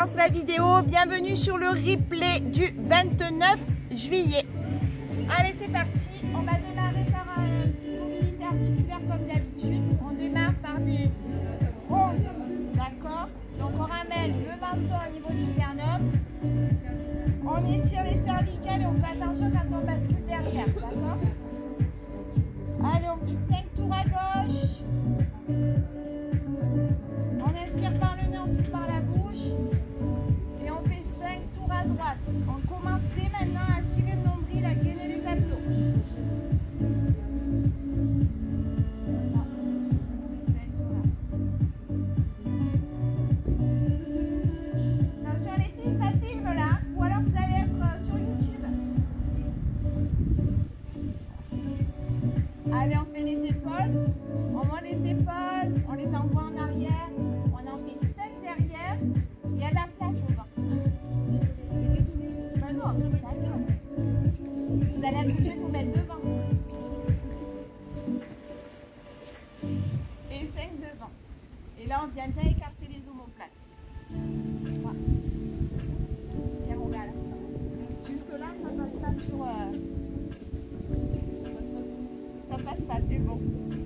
Lance la vidéo, bienvenue sur le replay du 29 juillet. Allez, c'est parti, on va démarrer par une petite mobilité articulaire comme d'habitude. On démarre par des ronds, d'accord? Donc on ramène le menton au niveau du sternum. On étire les cervicales et on fait attention quand on bascule derrière, d'accord? Allez, on fait 5 tours à gauche. On inspire par le nez, on souffle par la bouche. Et on fait 5 tours à droite. On commence dès maintenant à aspirer le nombril, à gainer les abdos. Attention les filles, ça filme là. Ou alors vous allez être sur YouTube. Allez, on fait les épaules. On monte les épaules, on les envoie en arrière. On en fait 5 derrière. Il y a de la place au ventre. Ben non, mais c'est à gauche. Vous allez être obligé de vous mettre devant. Et 5 devant. Et là, on vient bien écarter les omoplates. Voilà. Tiens, on va là. Jusque là, ça passe pas sur... Ça passe pas, c'est bon.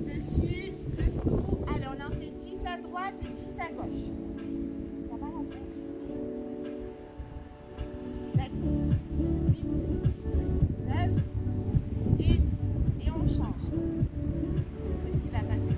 Dessus, dessous. Allez, on en fait 10 à droite et 10 à gauche. Ça va la faire? 7, 8, 9 et 10. Et on change. Ce qui va pas tout.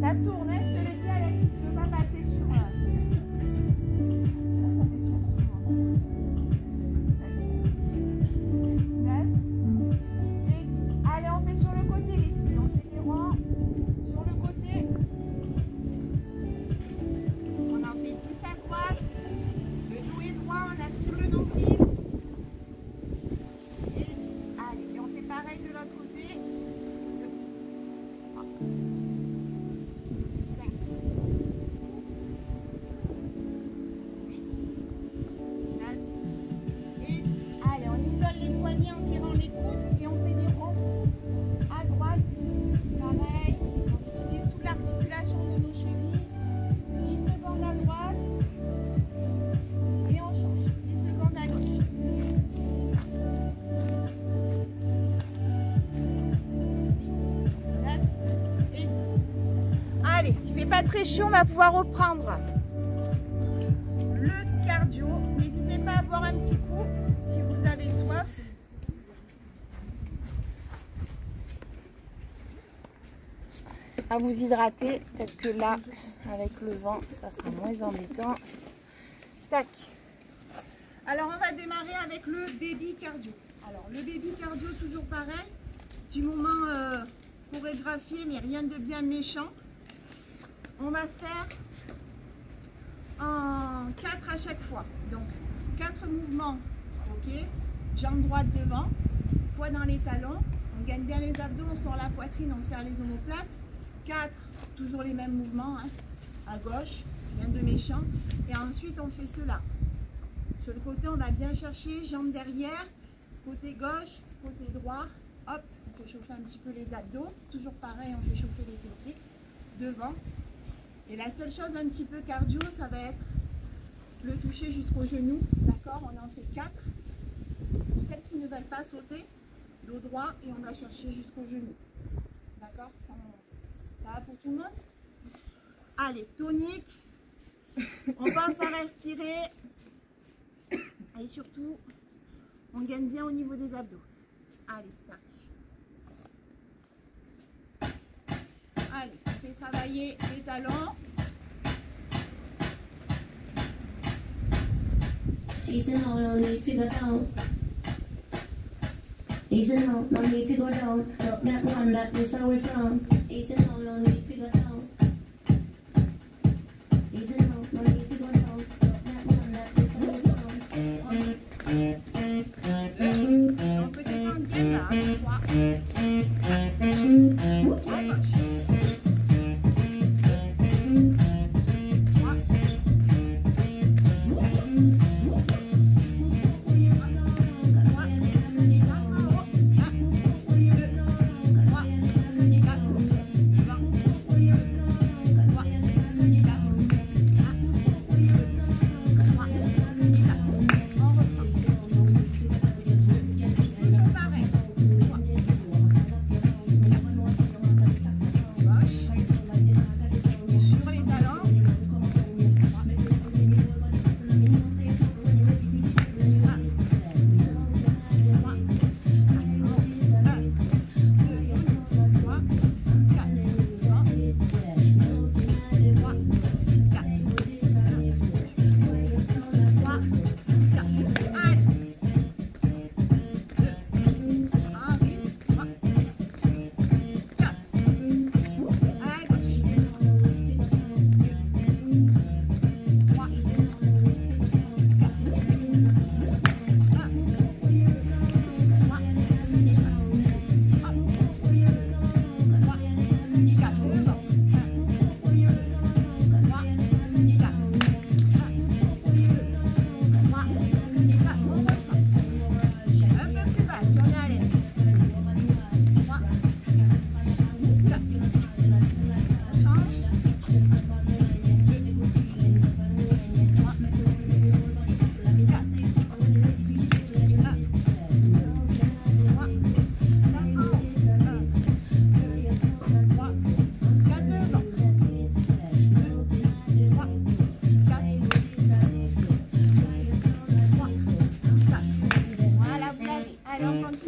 Ça tourne, hein, je te l'ai dit Alex, si tu veux pas passer sur... Ça fait sur... 9 et 10. Allez, on fait sur le côté les filles, on fait des ronds sur le côté. On en fait 10 à droite, le dos est droit, on aspire le nombril. Et 10. Allez, et on fait pareil de l'autre côté. En serrant les coudes et on fait des ronds à droite, pareil, on utilise toute l'articulation de nos chevilles, 10 secondes à droite et on change, 10 secondes à gauche. 9 et 10. Allez, il ne fait pas très chaud, on va pouvoir reprendre le cardio. N'hésitez pas à boire un petit coup si vous avez soif. À vous hydrater, peut-être que là, avec le vent, ça sera moins embêtant. Tac. Alors, on va démarrer avec le baby cardio. Alors, le baby cardio, toujours pareil. Du moment chorégraphié, mais rien de bien méchant. On va faire en 4 à chaque fois. Donc, 4 mouvements. Ok. Jambe droite devant, poids dans les talons. On gagne bien les abdos, on sort la poitrine, on serre les omoplates. 4, toujours les mêmes mouvements, hein, à gauche, rien de méchant. Et ensuite, on fait cela. Sur le côté, on va bien chercher, jambes derrière, côté gauche, côté droit. Hop, on fait chauffer un petit peu les abdos. Toujours pareil, on fait chauffer les fessiers devant. Et la seule chose un petit peu cardio, ça va être le toucher jusqu'au genou. D'accord, on en fait 4. Pour celles qui ne veulent pas sauter, dos droit et on va chercher jusqu'au genou. D'accord, ça va pour tout le monde? Allez, tonique. On pense à respirer. Et surtout, on gagne bien au niveau des abdos. Allez, c'est parti. Allez, on fait travailler les talons. Easy now, no need to go down. Easy now, no need to go down. Look that one, that is how we from. Easy now, no need to go down. Easy now, no need to go down. Look that one, that is how we from. On peut descendre bien là, 3. À gauche.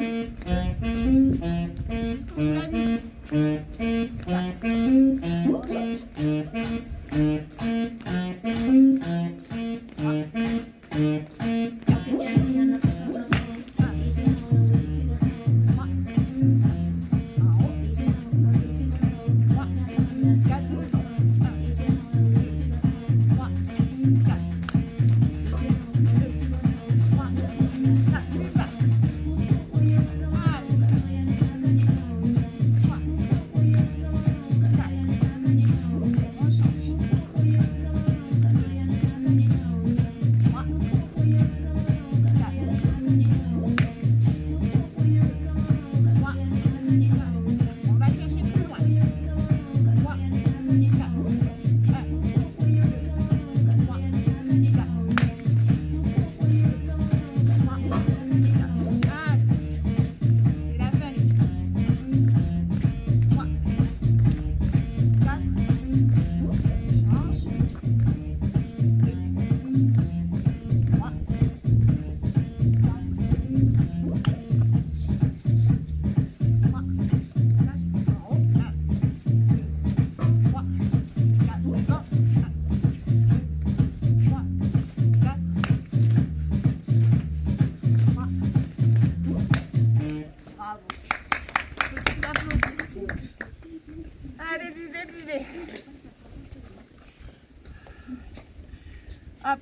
Hop.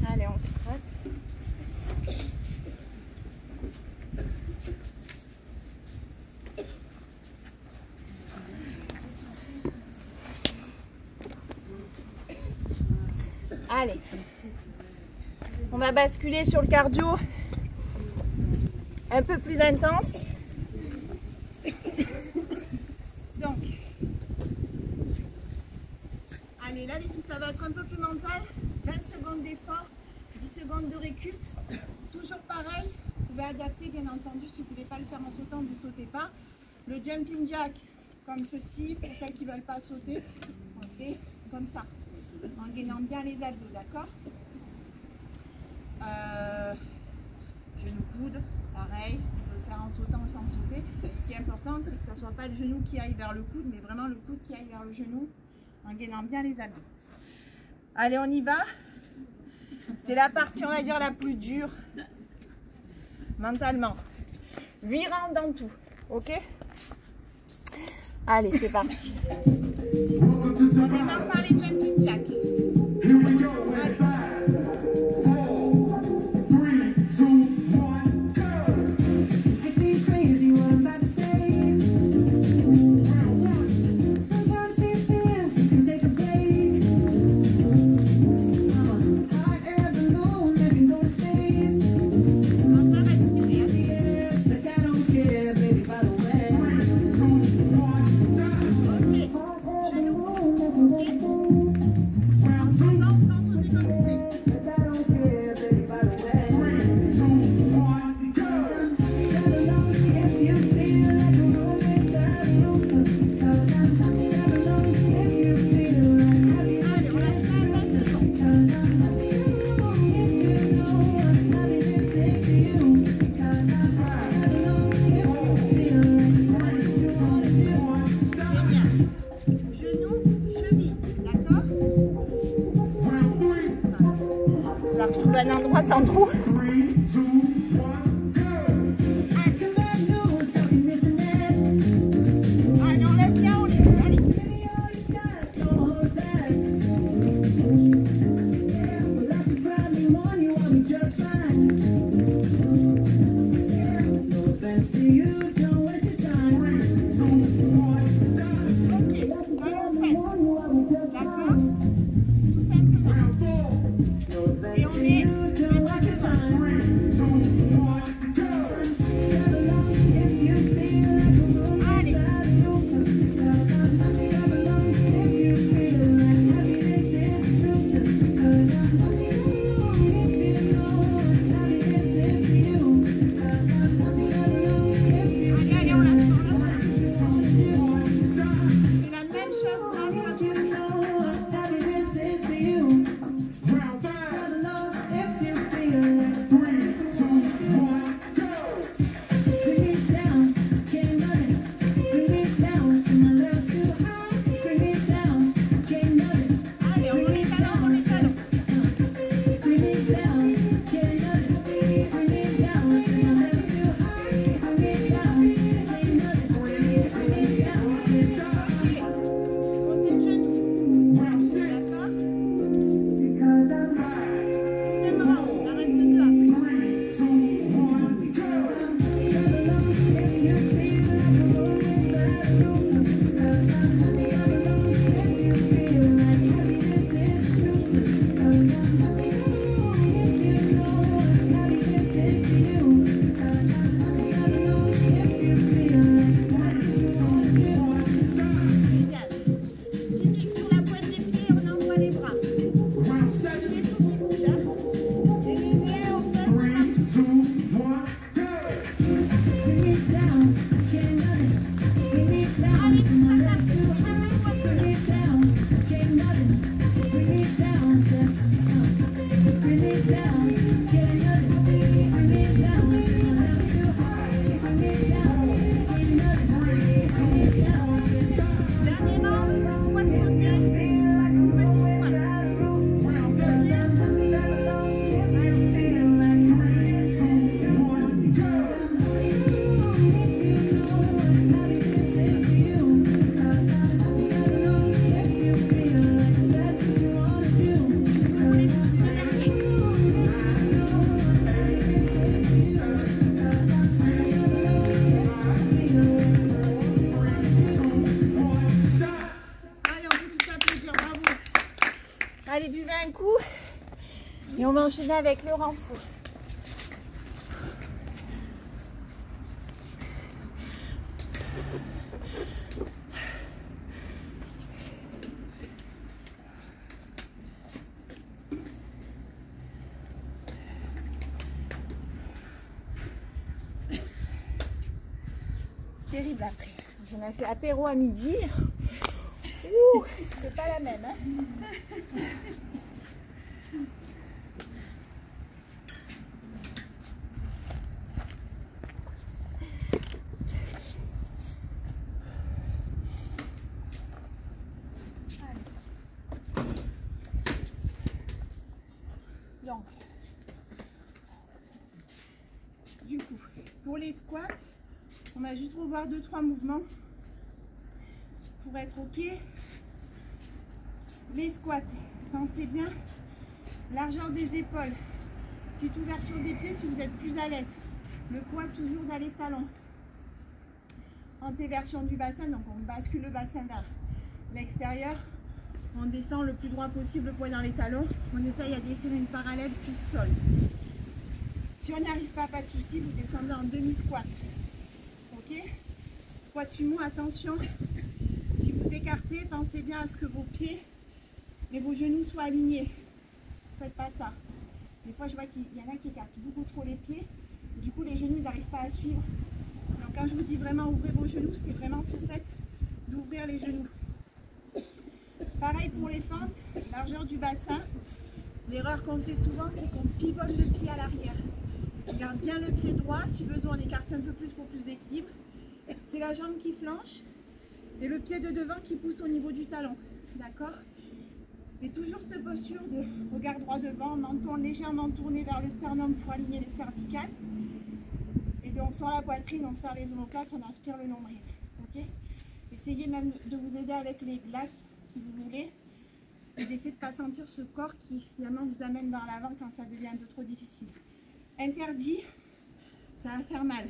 Allez, on se frotte. Allez, on va basculer sur le cardio un peu plus intense. Donc, allez, là les filles, ça va être un peu plus mental. 20 secondes d'effort, 10 secondes de récup. Toujours pareil, vous pouvez adapter bien entendu. Si vous ne pouvez pas le faire en sautant, vous ne sautez pas. Le jumping jack, comme ceci, pour celles qui ne veulent pas sauter, on le fait comme ça, en gainant bien les abdos, d'accord? Genou coude, pareil, on peut le faire en sautant ou sans sauter. Ce qui est important, c'est que ça ne soit pas le genou qui aille vers le coude, mais vraiment le coude qui aille vers le genou, en gainant bien les abdos. Allez, on y va. C'est la partie, on va dire, la plus dure mentalement. 8 rounds dans tout, ok? Allez, c'est parti. On démarre par les jumping jacks. Allez. Je trouve un endroit sans trou. Allez, on lève bien, on lève. Allez. Allez, buvez un coup et on va enchaîner avec le renfort. C'est terrible après. On a fait apéro à midi. Ouh, c'est pas la même, hein. Pour les squats, on va juste revoir 2-3 mouvements pour être ok. Les squats, pensez bien, largeur des épaules, petite ouverture des pieds si vous êtes plus à l'aise. Le poids toujours dans les talons. Antéversion du bassin, donc on bascule le bassin vers l'extérieur. On descend le plus droit possible, le poids dans les talons. On essaye à décrire une parallèle puis sol. Si on n'y arrive pas de souci, vous descendez en demi-squat. Ok? Squat sumo, attention. Si vous écartez, pensez bien à ce que vos pieds et vos genoux soient alignés. Faites pas ça. Des fois, je vois qu'il y en a qui écartent beaucoup trop les pieds. Du coup, les genoux n'arrivent pas à suivre. Donc, quand je vous dis vraiment ouvrir vos genoux, c'est vraiment ce fait d'ouvrir les genoux. Pareil pour les fentes, largeur du bassin. L'erreur qu'on fait souvent, c'est qu'on pivote le pied à l'arrière. On garde bien le pied droit. Si besoin, on écarte un peu plus pour plus d'équilibre. C'est la jambe qui flanche et le pied de devant qui pousse au niveau du talon. D'accord? Et toujours cette posture de regard droit devant, menton légèrement tourné vers le sternum pour aligner les cervicales. Et donc sur la poitrine, on serre les omoplates, on inspire le nombril. Ok? Essayez même de vous aider avec les glaces si vous voulez. Et d'essayer de ne pas sentir ce corps qui finalement vous amène vers l'avant quand ça devient un peu trop difficile. Interdit, ça va faire mal.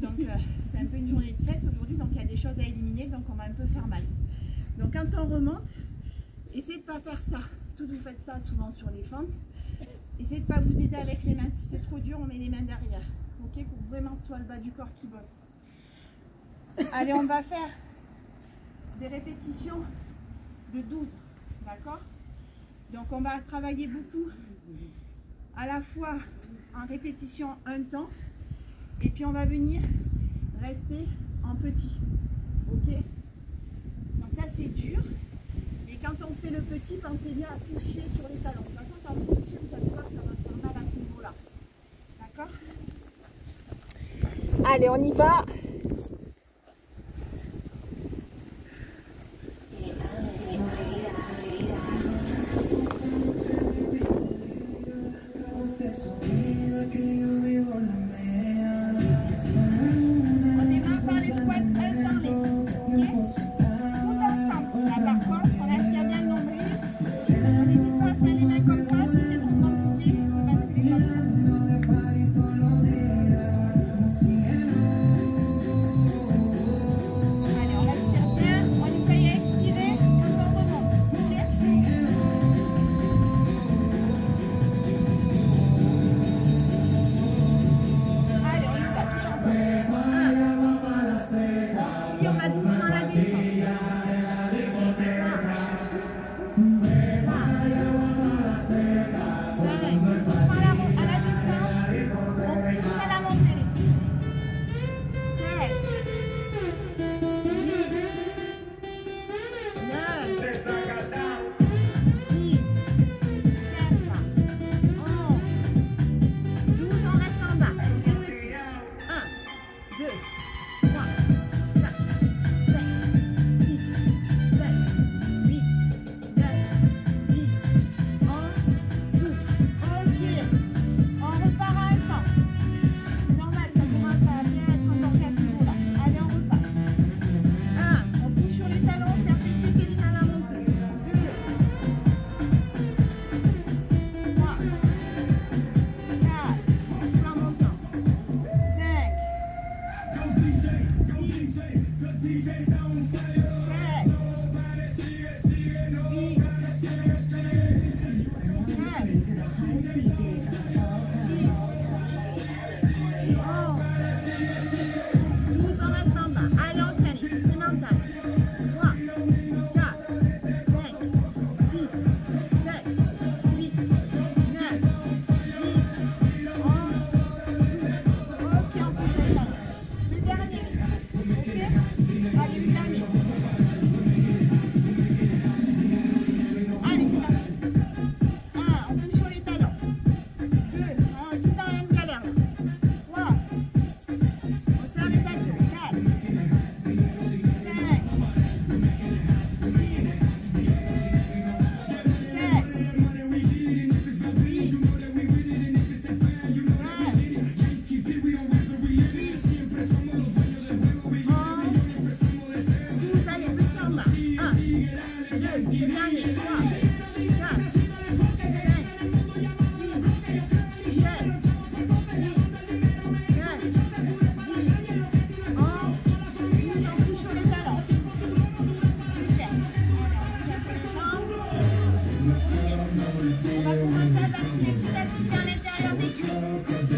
Donc c'est un peu une journée de fête aujourd'hui, donc il y a des choses à éliminer, donc on va un peu faire mal. Donc quand on remonte, essayez de ne pas faire ça. Toutes vous faites ça souvent sur les fentes. Essayez de ne pas vous aider avec les mains. Si c'est trop dur, on met les mains derrière. Ok, pour que vraiment ce soit le bas du corps qui bosse. Allez, on va faire des répétitions de 12. D'accord? Donc on va travailler beaucoup à la fois en répétition un temps. Et puis on va venir rester en petit. Ok? Donc ça c'est dur. Et quand on fait le petit, pensez bien à toucher sur les talons. De toute façon, quand vous tirez, vous allez voir, ça va faire mal à ce niveau-là. D'accord? Allez, on y va.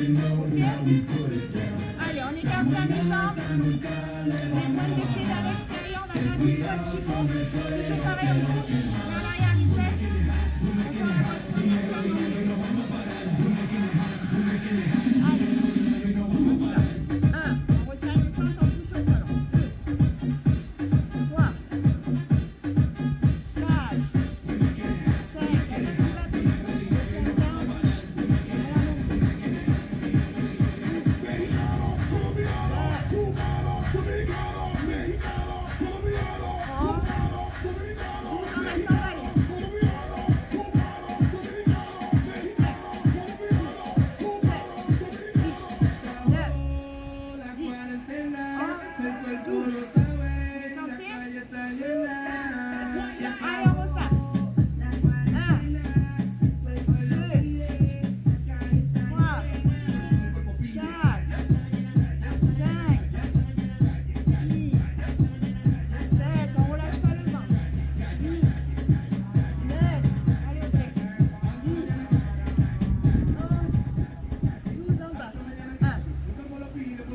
Allez, on écarte bien les jambes. Les pointes de pied vers l'extérieur. On va faire une fois de support. Toujours pareil, on pousse vers l'arrière les fesses. On fait la boîte première fois. Allez. On retient le centre, on touche au talon. 2, 3, 4, 5, allez, on va plus.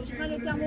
Retiens le talon.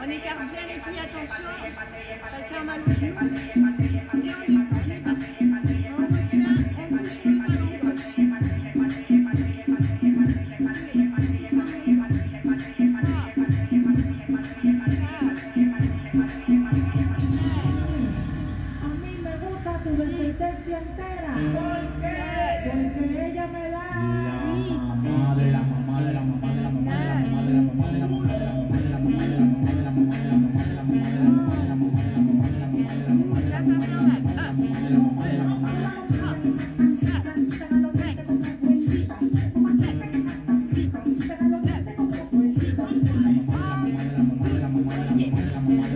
On écarte bien les filles, attention, ça se fait mal aux genoux. Et on descend, on est parti. On retient, on bouge sur le talon gauche. A mí me gusta tu resistencia entera. ¿Por qué? Porque ella me da la mamá de la mamá de la mamá de la mamá de la mamá de la mamá de la mamá de la mamá de la mamá de la mamá de la mamá de la mamá de la mamá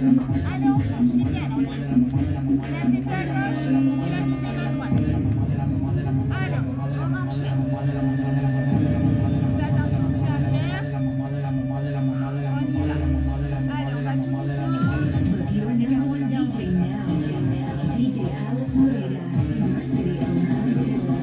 Allez, on change, c'est bien. Alors, lève les deux à gauche et la deuxième à droite. Alors, on enchaîne. Fais attention au pied arrière. On y va. Allez, on va tout doucement. Look, you're number one DJ now. DJ Alex Moreira, University of Melbourne.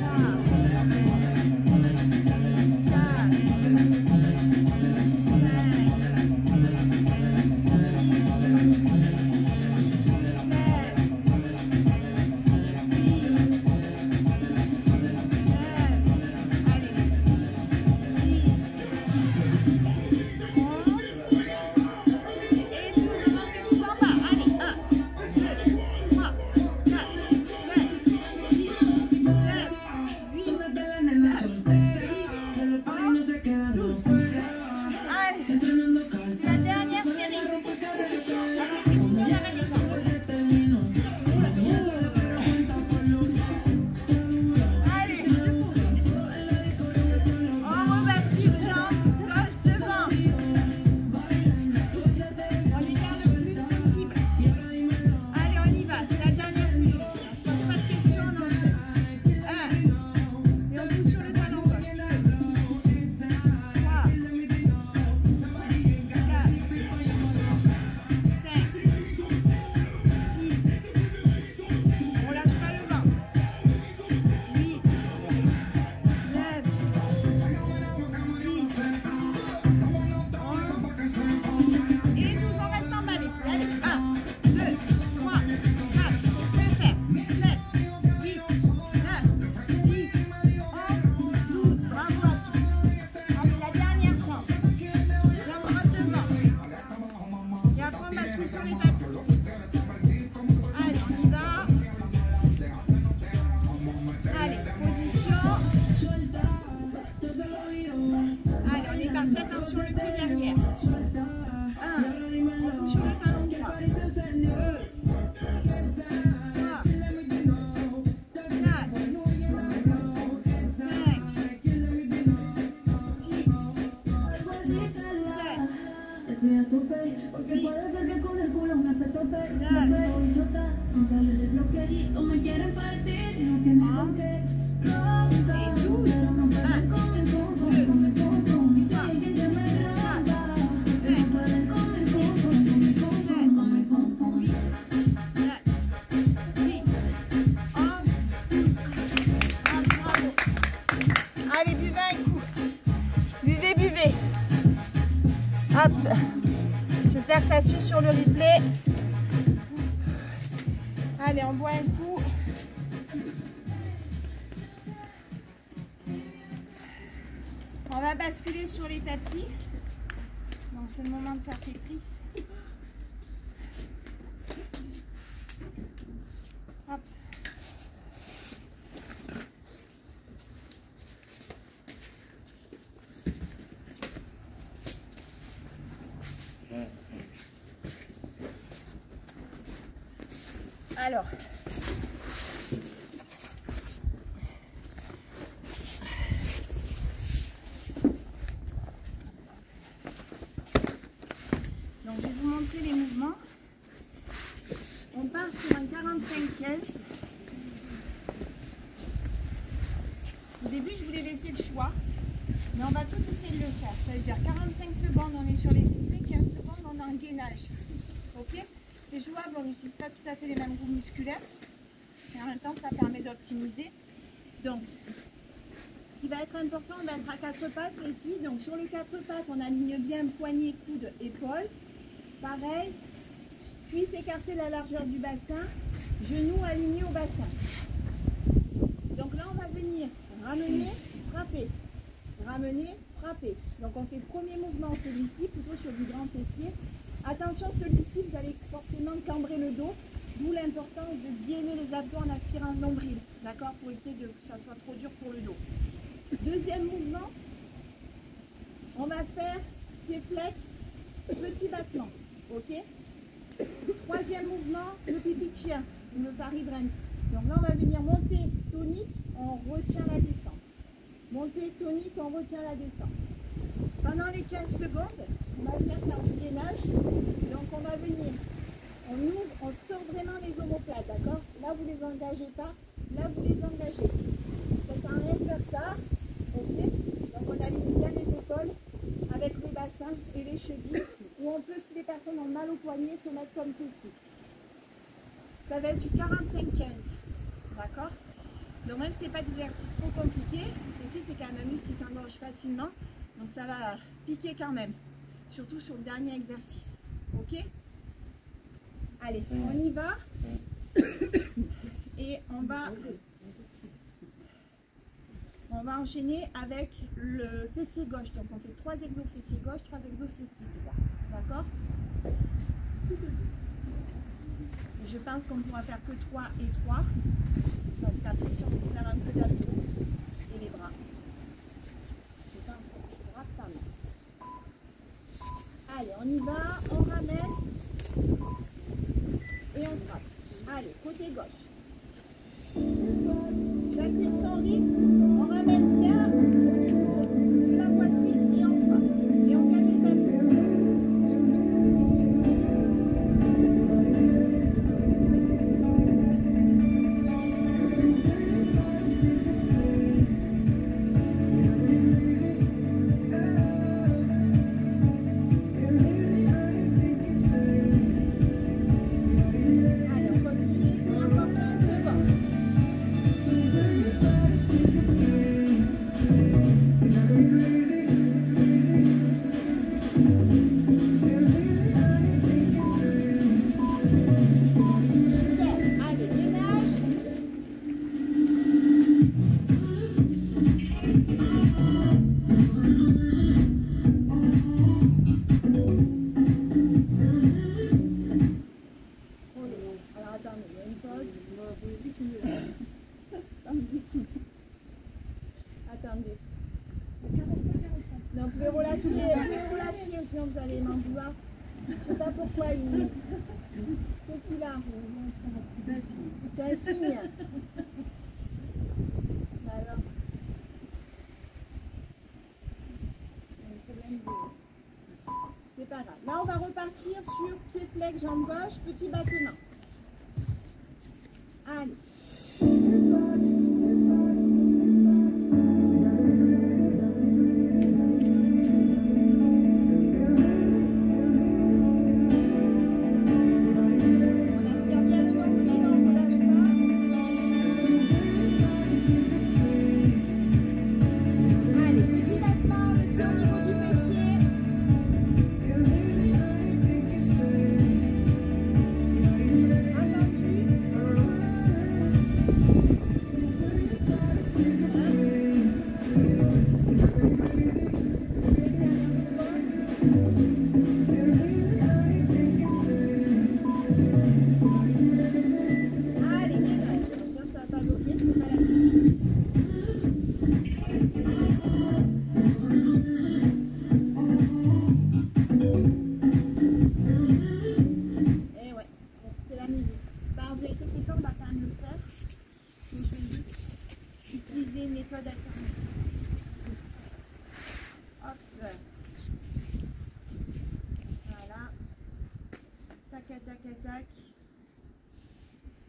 Allez, buvez un coup. Buvez, buvez. Hop. J'espère que ça suit sur le replay. Allez, on boit un coup. On va basculer sur les tapis. Donc c'est le moment de faire Tetris. Hop. Alors, donc je vais vous montrer les mouvements. On part sur un 45-15. Au début, je voulais laisser le choix, mais on va tout essayer de le faire. Ça veut dire 45 secondes, on est sur les fixés, 15 secondes, on a un gainage. Ok ? C'est jouable, on n'utilise pas tout à fait les mêmes groupes musculaires. Et en même temps, ça permet d'optimiser. Donc, ce qui va être important, on va être à 4 pattes, les filles. Donc, sur les 4 pattes, on aligne bien poignet, coude, épaule. Pareil, cuisse écartée la largeur du bassin, genoux alignés au bassin. Donc là, on va venir ramener, frapper. Ramener, frapper. Donc, on fait le premier mouvement, celui-ci, plutôt sur du grand fessier. Attention, celui-ci, vous allez forcément cambrer le dos, d'où l'importance de gainer les abdos en aspirant le nombril, d'accord, pour éviter que ça soit trop dur pour le dos. Deuxième mouvement, on va faire pied flex, petit battement, ok. Troisième mouvement, le pipi de chien, ou le faridren. Donc là, on va venir monter tonique, on retient la descente. Monter tonique, on retient la descente. Pendant les 15 secondes, on va venir faire du gainage. Donc on va venir engagez pas. Là, vous les engagez. Ça sert à rien de faire ça. Ok. Donc, on aligne bien les épaules avec le bassin et les chevilles. Ou on peut, si les personnes ont mal au poignet, se mettre comme ceci. Ça va être du 45-15. D'accord? Donc, même si ce n'est pas des exercices trop compliqués, ici, c'est quand même un muscle qui s'engorge facilement. Donc, ça va piquer quand même. Surtout sur le dernier exercice. Ok? Allez, on y va. Et on va enchaîner avec le fessier gauche. Donc on fait 3 exos fessier gauche, 3 exos fessier droit. D'accord? Je pense qu'on ne pourra faire que 3 et 3. Parce qu'après, si on veut faire un peu d'abdos et les bras, je pense que ce sera pas mal. Allez, on y va, on ramène et on frappe. Allez, côté gauche. Chacune son rythme, on ramène bien au niveau de la poitrine et on frappe. Et on gagne les abdos. Allez, on continue les pieds encore 15 secondes. Super. Allez, ménage. Oh là. Alors attendez, il y a une pause. Sans musique, sinon. Attendez. Non, vous pouvez relâcher, sinon vous allez m'en vouloir. Je sais pas pourquoi il... Qu'est-ce qu'il a? C'est un signe. Bah alors. Il y a un problème de... C'est pas grave. Là, on va repartir sur pied flex, jambe gauche, petit battement. Allez. On aspire bien le nombril, on ne relâche pas. Allez, petit battement, le pied au niveau du fessier. Allez, ménage. Attention, ça va pas bloquer, c'est pas la musique. Eh ouais, c'est la musique. Bah, vous inquiétez pas, on va quand même le faire. Mais je vais juste utiliser une méthode alternative. Hop. Voilà. Tac, tac, tac, tac.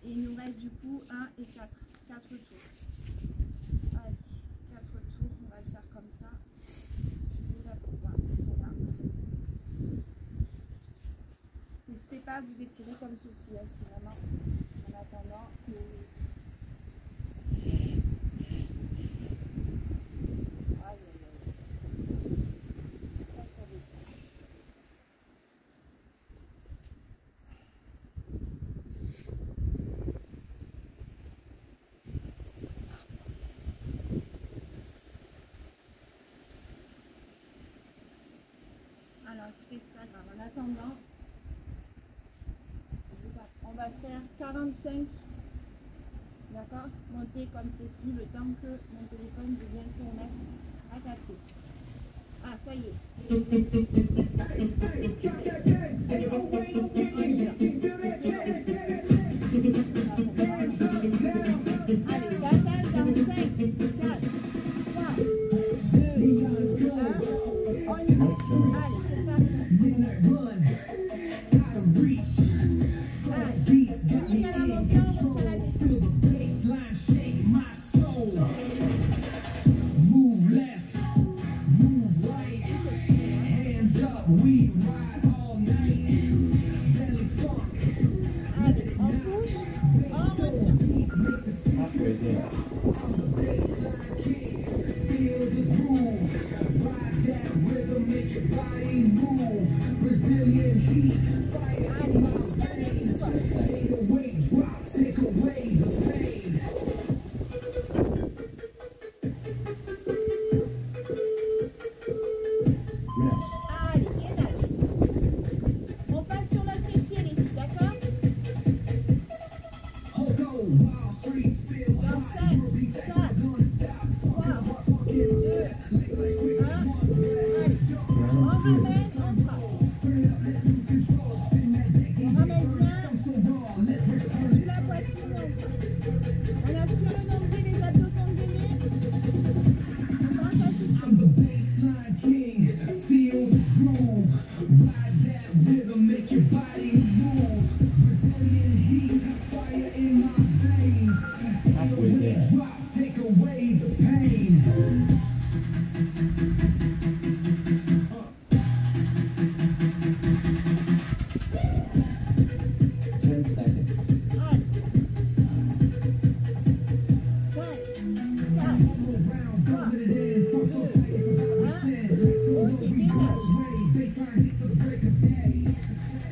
Et il nous reste du coup 1 et 4. 4 tours. Allez, 4 tours, on va le faire comme ça. Je sais pas pourquoi. Voilà. N'hésitez pas à vous étirer comme ceci, hein, si vraiment, en attendant. Aïe, aïe, aïe. Ça, ça dépend. Alors écoutez, c'est pas grave. En attendant, on va faire 45. D'accord? Monter comme ceci le temps que mon téléphone vienne se remettre à capter. Ah, ça y est. Allez, ça attaque dans 5, 4, 3, 2, 1. On y va. Allez, c'est parti. Allez, unique à la montée, on retient la descente. Halfway there. Feel the groove, ride that rhythm, make your body move. Brazilian heat, fire in my veins. 808 drop, take away the pain. Rest. Allez, gainage. On passe sur notre fessier, les filles, d'accord? Hold on, Wall Street, feel Dans hot. 5, 4, 3, 2, 1. Allez, on ramène, on frappe. On ramène bien. Sous la poitrine, on frappe. On inspire le nombril, les abdos sont gainés. On pense à souffler. I'm the baseline king, feel the groove, ride that rhythm, make your body move. Brazilian heat, fire in my veins. Halfway there. Drop, take away the pain. 10 seconds. Allez. 5, 4, Around, calling it in, fuck so tight, it's about to sin. Let's go, Ok, we go gainage. away, baseline hit to the break of day.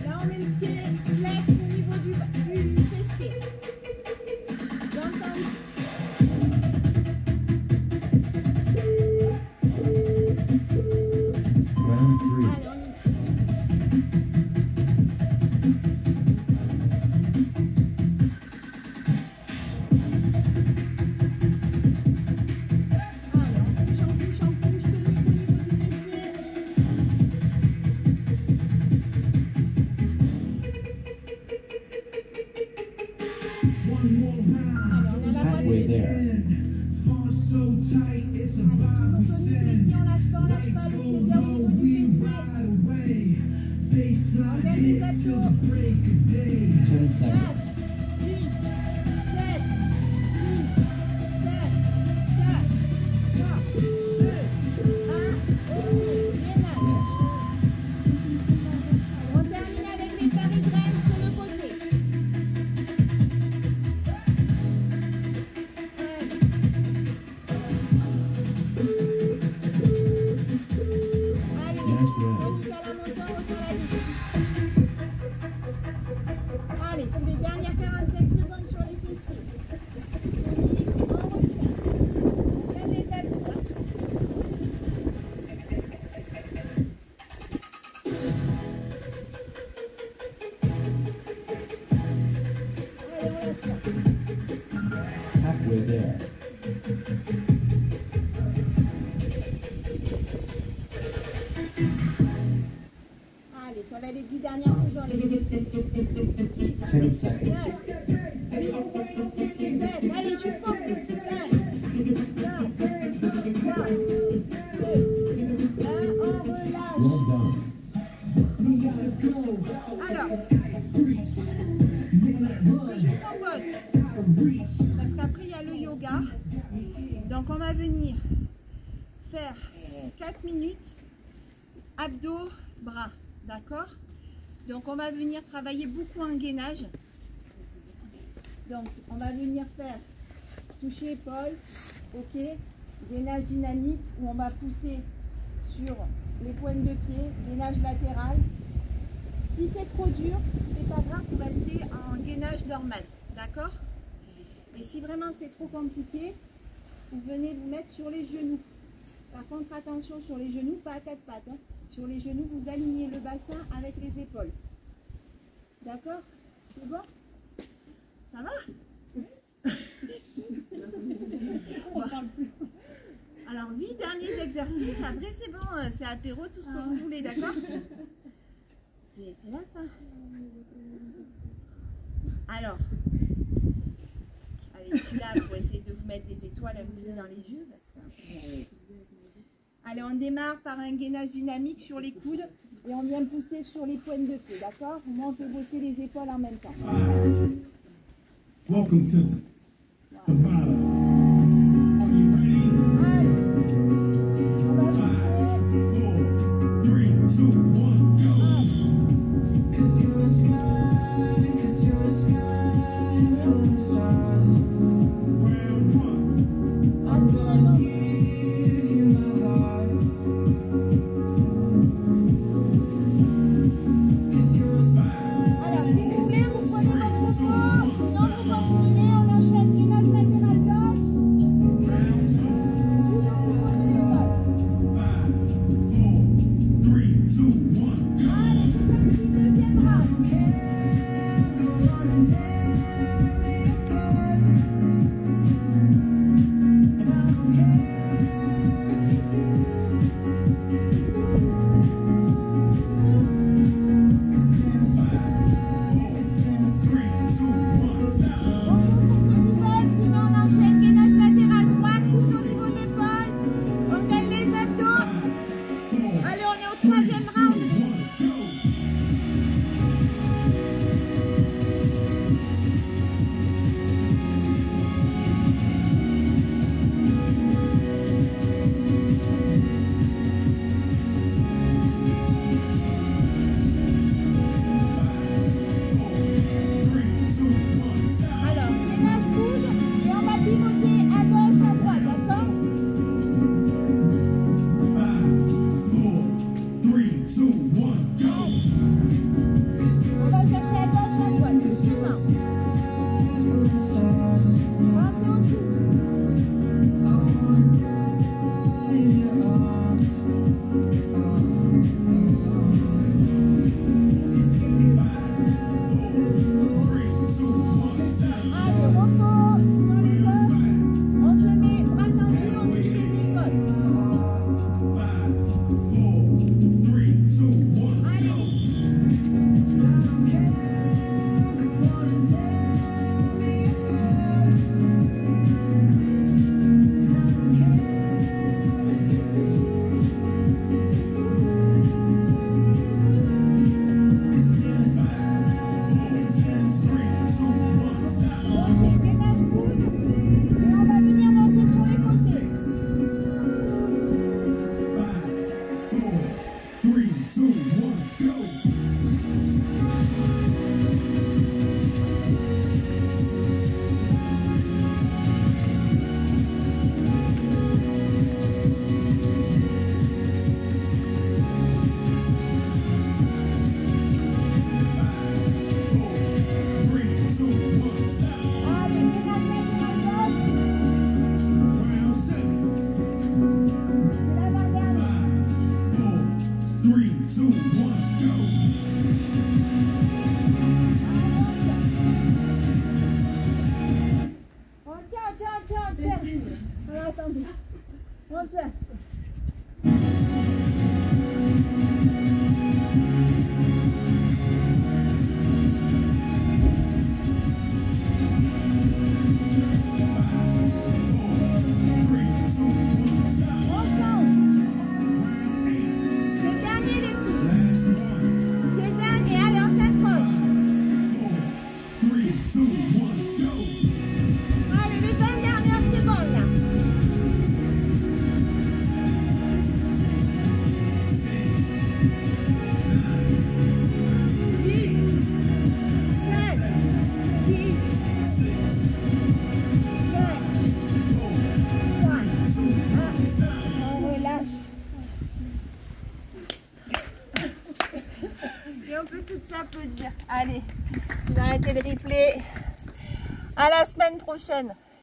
Là, on met le pied flex au niveau du fessier. J'entends. Round 3. Allez, on y va. Allez, on bouge, on bouge, on bouge, tonique au niveau du fessier. One more round. Allez, on est à la Halfway moitié. there. Fun so tight, it's a vibe Allez, we toujours tonique, les send. pieds, on lâche pas, le pied bien au niveau du fessier. Ride away. Baseline Regarde les hit till abdos. the break of day. 10 4, seconds. 8, 7, 6, 7, 4, 3, 2, 1. Ok, gainage. Rest. On termine avec les paris-graines sur le côté. Allez, Nice rest. tonique à la montée, on retient la liste. Allez, c'est les dernières 45 secondes sur les fessiers. Tonique, on retient. On gagne les abdos. Hein. Allez, on lâche pas. Halfway there. Allez, ça va les 10 dernières secondes. Les 10, 10 seconds. 9, 8, 7, allez, jusqu'au bout. 5, 4, 3, 2, 1, on relâche. Well done. Alors, ce que je propose, parce qu'après il y a le yoga, donc on va venir faire 4 minutes abdos, bras, d'accord? Donc on va venir travailler beaucoup en gainage. Donc on va venir faire toucher épaule, ok, gainage dynamique où on va pousser sur les pointes de pied, gainage latéral. Si c'est trop dur, c'est pas grave, vous restez en gainage normal, d'accord? Et si vraiment c'est trop compliqué, vous venez vous mettre sur les genoux. Par contre, attention sur les genoux, pas à quatre pattes. Hein. Sur les genoux, vous alignez le bassin avec les épaules. D'accord? C'est bon? Ça va? On parle plus. Alors, 8 derniers exercices. Après, c'est bon, c'est apéro, tout ce que vous voulez, d'accord? C'est la fin. Alors, allez, celui-là, pour essayer de vous mettre des étoiles un peu dans les yeux. Allez, on démarre par un gainage dynamique sur les coudes et on vient pousser sur les pointes de pied, d'accord? Moi, on fait bosser les épaules en même temps. Welcome to the bottom. Are you ready? Allez, on va pousser. 4, 3, 2, 1, go. 'Cause you're a sky full of stars. Well, On relâche. Et on peut toutes s'applaudir. Allez, je vais arrêter le replay. À la semaine prochaine.